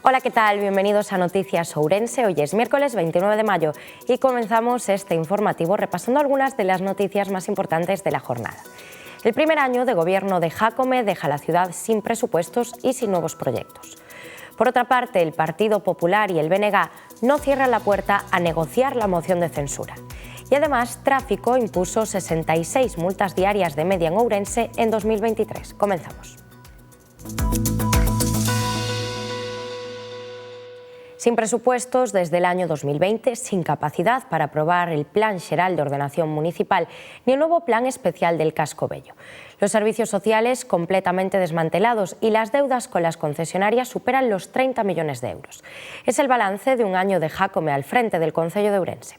Hola, ¿qué tal? Bienvenidos a Noticias Ourense. Hoy es miércoles 29 de mayo y comenzamos este informativo repasando algunas de las noticias más importantes de la jornada. El primer año de gobierno de Jácome deja la ciudad sin presupuestos y sin nuevos proyectos. Por otra parte, el Partido Popular y el BNG no cierran la puerta a negociar la moción de censura. Y además, Tráfico impuso 66 multas diarias de media en Ourense en 2023. Comenzamos. Sin presupuestos desde el año 2020, sin capacidad para aprobar el Plan Xeral de Ordenación Municipal ni el nuevo Plan Especial del Casco Vello. Los servicios sociales completamente desmantelados y las deudas con las concesionarias superan los 30 millones de euros. Es el balance de un año de Jácome al frente del concello de Ourense.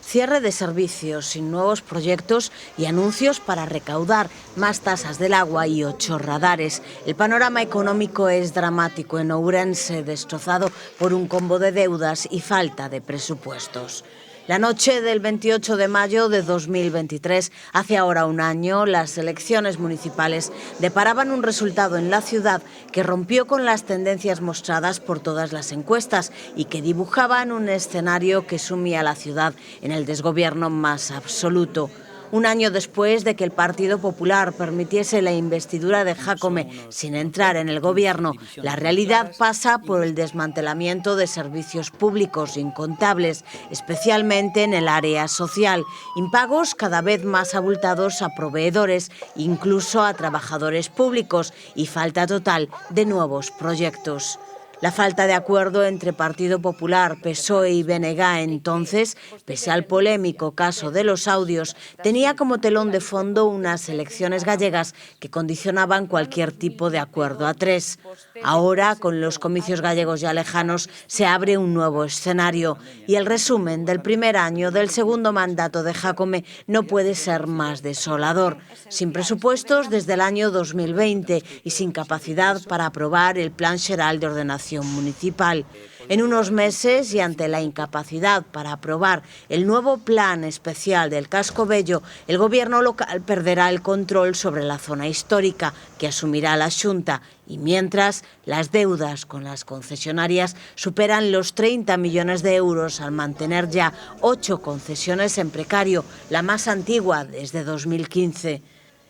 Cierre de servicios sin nuevos proyectos y anuncios para recaudar más tasas del agua y 8 radares. El panorama económico es dramático en Ourense, destrozado por un combo de deudas y falta de presupuestos. La noche del 28 de mayo de 2023, hace ahora un año, las elecciones municipales deparaban un resultado en la ciudad que rompió con las tendencias mostradas por todas las encuestas y que dibujaban un escenario que sumía a la ciudad en el desgobierno más absoluto. Un año después de que el Partido Popular permitiese la investidura de Jácome sin entrar en el gobierno, la realidad pasa por el desmantelamiento de servicios públicos incontables, especialmente en el área social, impagos cada vez más abultados a proveedores, incluso a trabajadores públicos, y falta total de nuevos proyectos. La falta de acuerdo entre Partido Popular, PSOE y BNG entonces, pese al polémico caso de los audios, tenía como telón de fondo unas elecciones gallegas que condicionaban cualquier tipo de acuerdo a tres. Ahora, con los comicios gallegos ya lejanos, se abre un nuevo escenario y el resumen del primer año del segundo mandato de Jácome no puede ser más desolador. Sin presupuestos desde el año 2020 y sin capacidad para aprobar el Plan Xeral de Ordenación Municipal. En unos meses y ante la incapacidad para aprobar el nuevo Plan Especial del Casco Vello, el gobierno local perderá el control sobre la zona histórica que asumirá la Xunta y mientras las deudas con las concesionarias superan los 30 millones de euros al mantener ya 8 concesiones en precario, la más antigua desde 2015.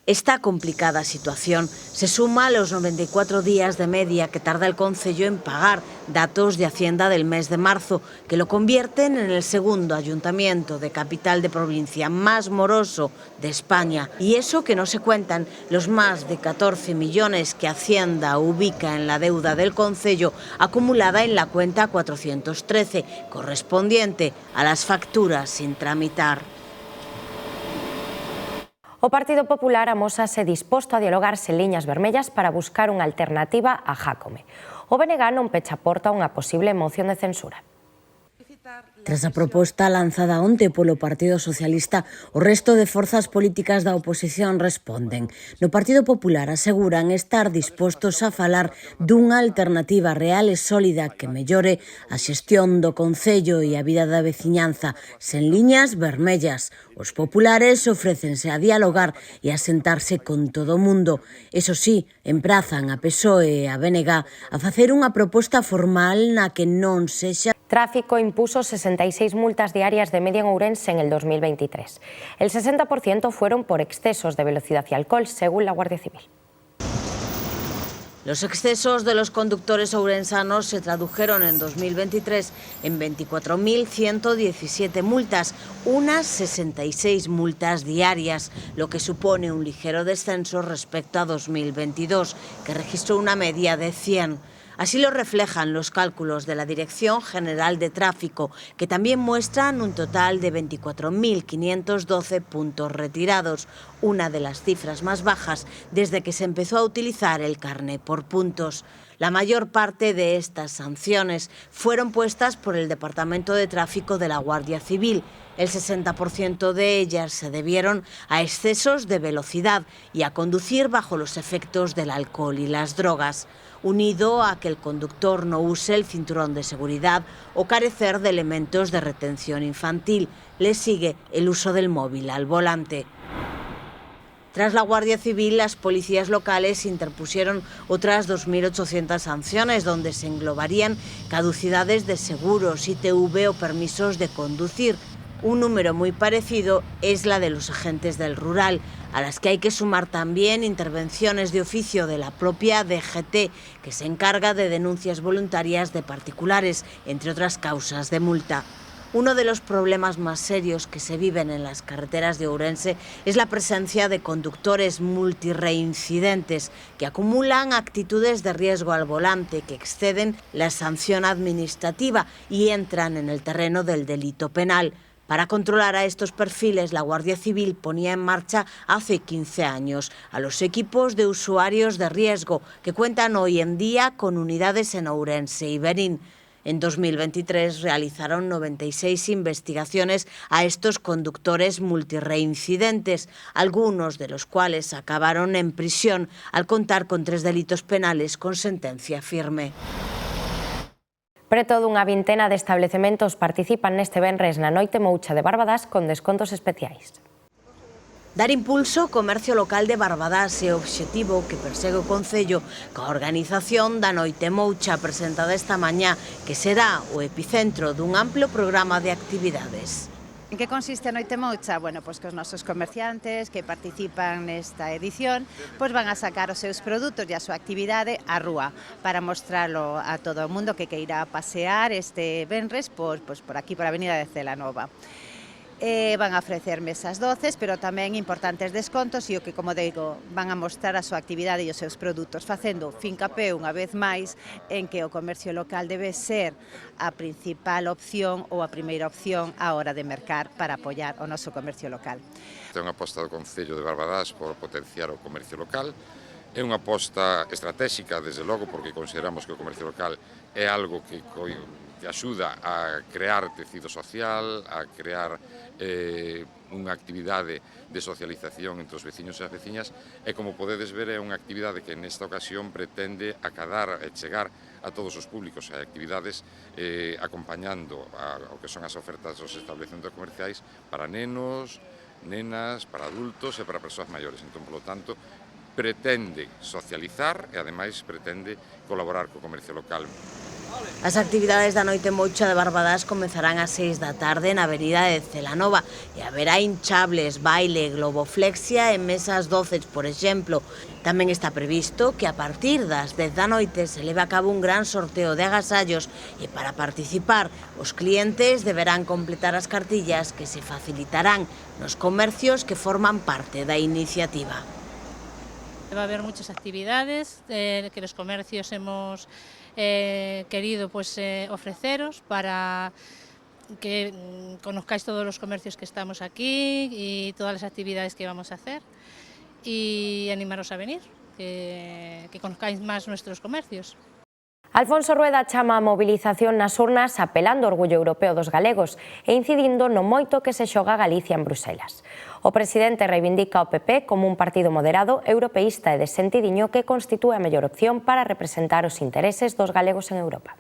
Esta complicada situación se suma a los 94 días de media que tarda el concello en pagar, datos de Hacienda del mes de marzo, que lo convierten en el segundo ayuntamiento de capital de provincia más moroso de España. Y eso que no se cuentan los más de 14 millones que Hacienda ubica en la deuda del concello acumulada en la cuenta 413, correspondiente a las facturas sin tramitar. O Partido Popular amósase disposto a dialogar sen liñas vermellas para buscar unha alternativa a Jácome. O BNG non pecha porta a unha posible moción de censura. Tras a proposta lanzada onte polo Partido Socialista, o resto de forzas políticas da oposición responden. No Partido Popular aseguran estar dispostos a falar dunha alternativa real e sólida que mellore a xestión do concello e a vida da veciñanza sen liñas vermellas. Os populares ofrécense a dialogar e a sentarse con todo o mundo. Eso sí, emprazan a PSOE e a BNG a facer unha proposta formal na que non sexa. Tráfico impuso 66 multas diarias de media en Ourense en el 2023. El 60% fueron por excesos de velocidad y alcohol, según la Guardia Civil. Los excesos de los conductores ourensanos se tradujeron en 2023 en 24.117 multas, unas 66 multas diarias, lo que supone un ligero descenso respecto a 2022, que registró una media de 100. Así lo reflejan los cálculos de la Dirección General de Tráfico, que también muestran un total de 24.512 puntos retirados, una de las cifras más bajas desde que se empezó a utilizar el carné por puntos. La mayor parte de estas sanciones fueron puestas por el Departamento de Tráfico de la Guardia Civil. El 60% de ellas se debieron a excesos de velocidad y a conducir bajo los efectos del alcohol y las drogas, unido a que el conductor no use el cinturón de seguridad o carecer de elementos de retención infantil. Le sigue el uso del móvil al volante. Tras la Guardia Civil, las policías locales interpusieron otras 2.800 sanciones, donde se englobarían caducidades de seguros, ITV o permisos de conducir. Un número muy parecido es la de los agentes del rural, a las que hay que sumar también intervenciones de oficio de la propia DGT, que se encarga de denuncias voluntarias de particulares, entre otras causas de multa. Uno de los problemas más serios que se viven en las carreteras de Ourense es la presencia de conductores multireincidentes que acumulan actitudes de riesgo al volante que exceden la sanción administrativa y entran en el terreno del delito penal. Para controlar a estos perfiles, la Guardia Civil ponía en marcha hace 15 años a los equipos de usuarios de riesgo, que cuentan hoy en día con unidades en Ourense y Verín. En 2023 realizaron 96 investigaciones a estos conductores multireincidentes, algunos de los cuales acabaron en prisión al contar con 3 delitos penales con sentencia firme. Preto dunha vintena de establecementos participan neste venres na Noite Moucha de Barbadás con descontos especiais. Dar impulso ao comercio local de Barbadás é o obxectivo que persegue o Concello coa organización da Noite Moucha presentada esta mañá, que será o epicentro dun amplo programa de actividades. En que consiste a Noite Moucha? Bueno, pois que os nosos comerciantes que participan nesta edición pois van a sacar os seus produtos e a súa actividade á rúa para mostralo a todo o mundo que queira pasear este venres por aquí, por a Avenida de Celanova. Van a ofrecer mesas doces, pero tamén importantes descontos e o que, como digo, van a mostrar a súa actividade e os seus produtos, facendo fincapé unha vez máis en que o comercio local debe ser a principal opción ou a primeira opción á hora de mercar para apoiar o noso comercio local. É unha aposta do Concello de Barbadás por potenciar o comercio local. É unha aposta estratégica, desde logo, porque consideramos que o comercio local é algo que axuda a crear tecido social, a crear unha actividade de socialización entre os veciños e as veciñas, e como podedes ver é unha actividade que nesta ocasión pretende acadar e chegar a todos os públicos e actividades acompañando o que son as ofertas dos establecementos comerciais para nenos, nenas, para adultos e para persoas maiores. Entón, polo tanto, pretende socializar e, ademais, pretende colaborar co comercio local. As actividades da Noite Moucha de Barbadás comezarán ás 6 da tarde na Avenida de Celanova e haberá hinchables, baile, globoflexia e mesas doces, por exemplo. Tamén está previsto que a partir das 10 da noite se leve a cabo un gran sorteo de agasallos e para participar os clientes deberán completar as cartillas que se facilitarán nos comercios que forman parte da iniciativa. Va a haber muchas actividades que los comercios hemos querido ofreceros para que conozcáis todos los comercios que estamos aquí y todas las actividades que vamos a hacer y animaros a venir, que conozcáis más nuestros comercios. Alfonso Rueda chama a mobilización nas urnas apelando ao orgullo europeo dos galegos e incidindo no moito que se xoga Galicia en Bruselas. O presidente reivindica o PP como un partido moderado, europeísta e de sentidiño que constitúe a mellor opción para representar os intereses dos galegos en Europa.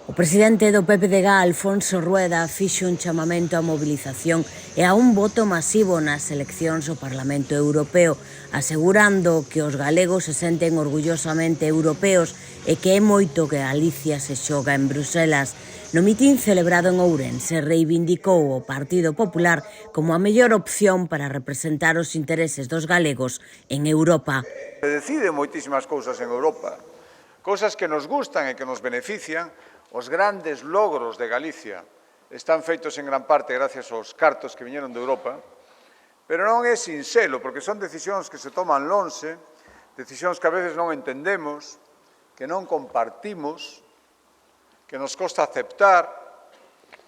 O presidente do PPDG, Alfonso Rueda, fixo un chamamento á mobilización e a un voto masivo nas eleccións ao Parlamento Europeo, asegurando que os galegos se senten orgullosamente europeos e que é moito que Galicia se xoga en Bruselas. No mitín celebrado en Ourense, reivindicou o Partido Popular como a mellor opción para representar os intereses dos galegos en Europa. Se decide moitísimas cousas en Europa, cousas que nos gustan e que nos benefician. Os grandes logros de Galicia están feitos en gran parte gracias aos cartos que viñeron de Europa, pero non é sinxelo, porque son decisións que se toman lonxe, decisións que a veces non entendemos, que non compartimos, que nos costa aceptar,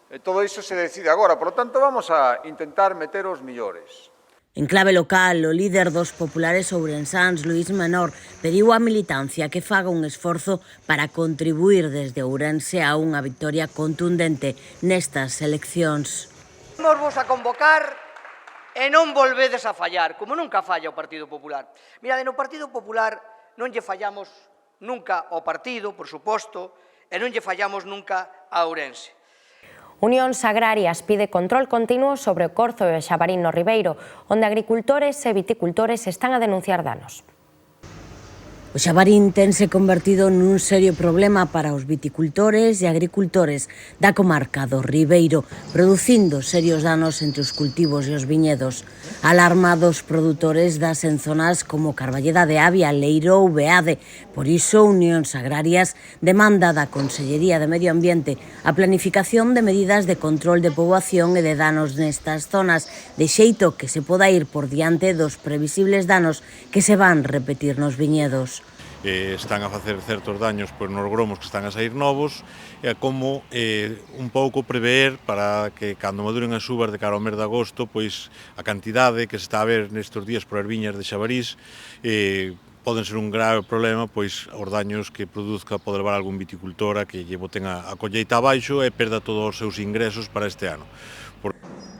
e todo iso se decide agora. Por lo tanto, vamos a intentar meter os millores. En clave local, o líder dos populares ourensáns, Luís Menor, pediu á militancia que faga un esforzo para contribuir desde Ourense a unha victoria contundente nestas eleccións. Vos a convocar e non volvedes a fallar, como nunca falla o Partido Popular. Mirade, no Partido Popular non lle fallamos nunca ao partido, por suposto, e non lle fallamos nunca a Ourense. Unións Agrarias pide control continuo sobre o corzo e o xabarín no Ribeiro, onde agricultores e viticultores están a denunciar danos. O xabarín tense convertido nun serio problema para os viticultores e agricultores da comarca do Ribeiro, producindo serios danos entre os cultivos e os viñedos. Alarma dos produtores das en zonas como Carballeda de Avia, Leiro ou Beade. Por iso, Unións Agrarias demanda da Consellería de Medio Ambiente a planificación de medidas de control de poboación e de danos nestas zonas, de xeito que se poda ir por diante dos previsibles danos que se van repetir nos viñedos. Están a facer certos daños nos gromos que están a sair novos, e como un pouco prever para que cando maduren as uvas de cara ao mes de agosto, pois a cantidade que se está a ver nestes días por as viñas de xabarís poden ser un grave problema, pois os daños que produzca pode levar algún viticultor a que lle boten a colleita abaixo e perda todos os seus ingresos para este ano.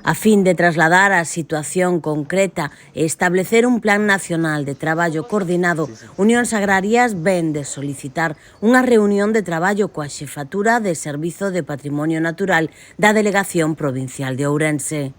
A fin de trasladar a situación concreta e establecer un plan nacional de traballo coordinado, Unións Agrarias ven de solicitar unha reunión de traballo coa Xefatura de Servizo de Patrimonio Natural da Delegación Provincial de Ourense.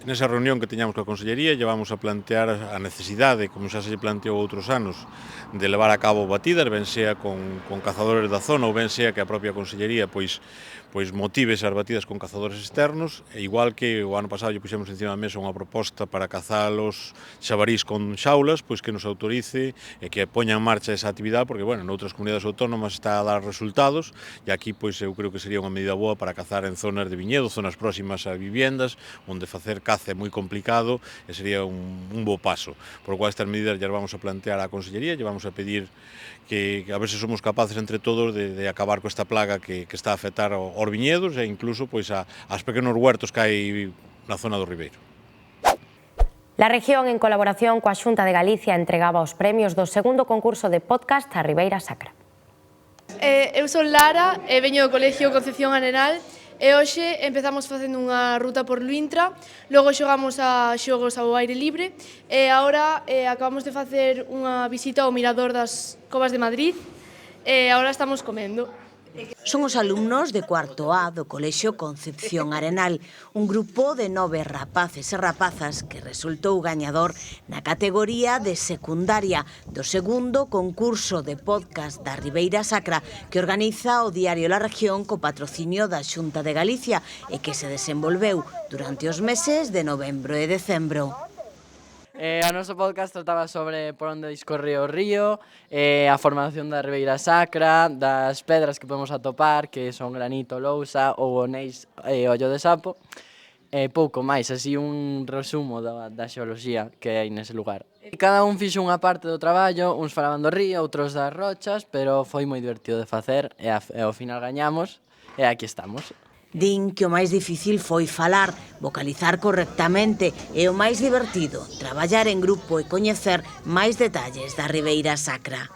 Nesa reunión que teñamos coa Consellería llevamos a plantear a necesidade, como xa se planteou outros anos, de levar a cabo batidas, ben sea con cazadores da zona ou ben sea que a propia Consellería pois motive esas batidas con cazadores externos, e igual que o ano pasado lle puxemos encima da mesa unha proposta para cazar os xabarís con xaulas, pois que nos autorice e que poña en marcha esa actividade, porque, bueno, noutras comunidades autónomas está a dar resultados, e aquí, pois, eu creo que sería unha medida boa para cazar en zonas de viñedo, zonas próximas a viviendas, onde facer caza é moi complicado, e sería un bo paso. Por lo cual, estas medidas ya vamos a plantear á Consellería, lle vamos a pedir que a ver se somos capaces entre todos de acabar con esta plaga que está a afectar aos viñedos e incluso pois aos pequenos huertos que hai na zona do Ribeiro. La región, en colaboración coa Xunta de Galicia, entregaba os premios do segundo concurso de podcast a Ribeira Sacra. Eu son Lara e veño do Colegio Concepción Arenal e hoxe empezamos facendo unha ruta por Luintra, logo xogamos a xogos ao aire libre e agora acabamos de facer unha visita ao Mirador das Covas de Madrid e agora estamos comendo. Son os alumnos de cuarto A do Colexio Concepción Arenal, un grupo de 9 rapaces e rapazas que resultou gañador na categoría de secundaria do segundo concurso de podcast da Ribeira Sacra que organiza o Diario La Región co patrocinio da Xunta de Galicia e que se desenvolveu durante os meses de novembro e decembro. O noso podcast trataba sobre por onde discorre o río, a formación da Ribeira Sacra, das pedras que podemos atopar, que son granito, lousa, ou oneis e ollo de sapo, e pouco máis, así un resumo da xeoloxía que hai nese lugar. Cada un fixo unha parte do traballo, uns falaban do río, outros das rochas, pero foi moi divertido de facer e ao final gañamos e aquí estamos. Din que o máis difícil foi falar, vocalizar correctamente e o máis divertido, traballar en grupo e coñecer máis detalles da Ribeira Sacra.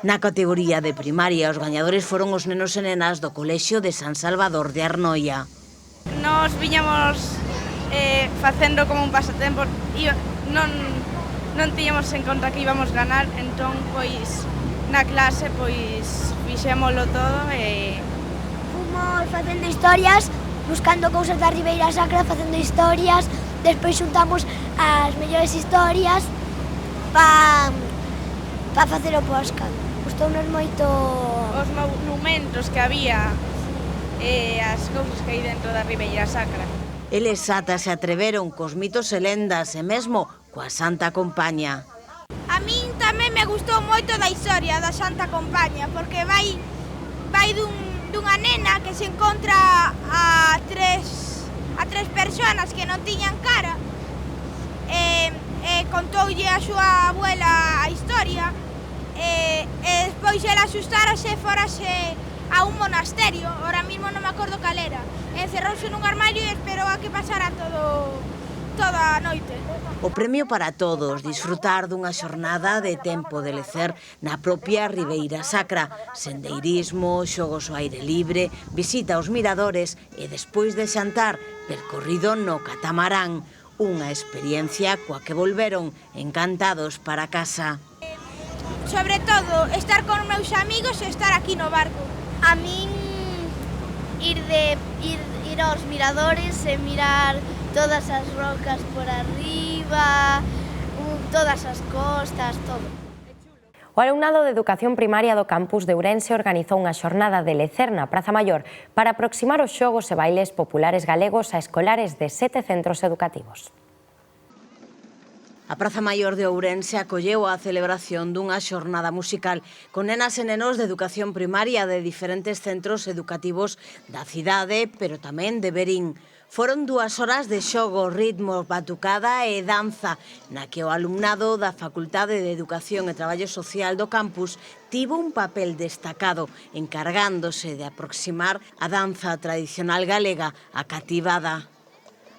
Na categoría de primaria, os gañadores foron os nenos e nenas do Colexio de San Salvador de Arnoia. Nos viñamos facendo como un pasatempo e non tiñamos en conta que íbamos ganar, entón, pois, na clase, pois, fixémolo todo e facendo historias, buscando cousas da Ribeira Sacra, facendo historias, despois xuntamos as mellores historias para facer o podcast. Gustounos moito os monumentos que había e as cousas que hai dentro da Ribeira Sacra. Eles ata se atreveron cos mitos e lendas e mesmo coa Santa Compaña. A min tamén me gustou moito da historia da Santa Compaña, porque vai dunha nena que se encontra a tres persoas que non tiñan cara e contoulle a súa abuela a historia e despois ela asustárase e forase a un monasterio, ahora mismo non me acordo cal era, encerrouse nun armario e esperou a que pasara toda a noite. O premio para todos, disfrutar dunha xornada de tempo de lecer na propia Ribeira Sacra, sendeirismo, xogos ao aire libre, visita aos miradores e despois de xantar, percorrido no catamarán, unha experiencia coa que volveron encantados para casa. Sobre todo, estar con meus amigos e estar aquí no barco. A min ir de ir aos miradores e mirar todas as rocas por arriba, todas as costas, todo. O alumnado de Educación Primaria do campus de Ourense organizou unha xornada de lecer na Praza Maior para aproximar os xogos e bailes populares galegos a escolares de 7 centros educativos. A Praza Maior de Ourense acolleu a celebración dunha xornada musical con nenas e nenos de educación primaria de diferentes centros educativos da cidade, pero tamén de Verín. Foron 2 horas de xogo, ritmo, batucada e danza, na que o alumnado da Facultade de Educación e Traballo Social do campus tivo un papel destacado, encargándose de aproximar a danza tradicional galega á cativada.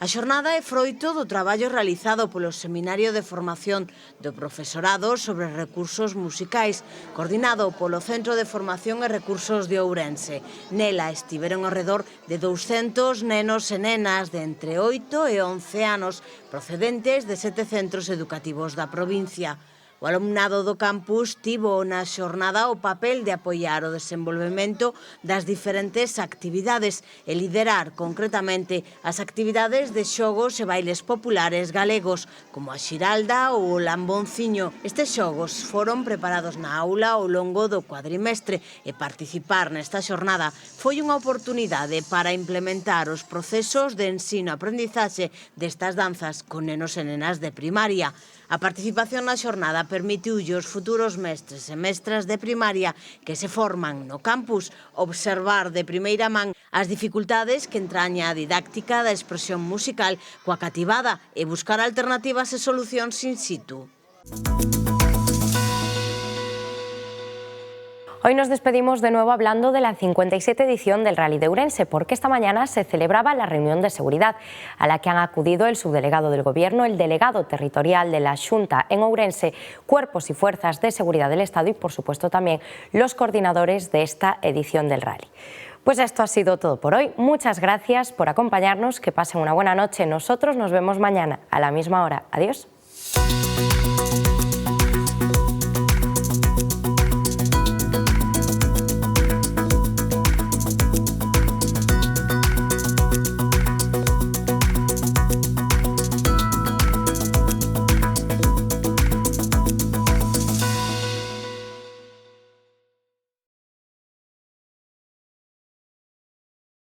A xornada é froito do traballo realizado polo Seminario de Formación do Profesorado sobre Recursos Musicais, coordinado polo Centro de Formación e Recursos de Ourense. Nela estiveron ao redor de 200 nenos e nenas de entre 8 e 11 anos, procedentes de 7 centros educativos da provincia. O alumnado do campus tivo na xornada o papel de apoiar o desenvolvemento das diferentes actividades e liderar concretamente as actividades de xogos e bailes populares galegos, como a xiralda ou o lambonciño. Estes xogos foron preparados na aula ao longo do cuadrimestre e participar nesta xornada foi unha oportunidade para implementar os procesos de ensino-aprendizaxe destas danzas con nenos e nenas de primaria. A participación na xornada permitiulle aos futuros mestres e mestras de primaria que se forman no campus observar de primeira man as dificultades que entraña a didáctica da expresión musical coa cativada e buscar alternativas e solucións in situ. Hoy nos despedimos de nuevo hablando de la 57 edición del Rally de Ourense, porque esta mañana se celebraba la reunión de seguridad a la que han acudido el subdelegado del Gobierno, el delegado territorial de la Xunta en Ourense, cuerpos y fuerzas de seguridad del Estado y, por supuesto, también los coordinadores de esta edición del Rally. Pues esto ha sido todo por hoy. Muchas gracias por acompañarnos, que pasen una buena noche. Nosotros nos vemos mañana a la misma hora. Adiós.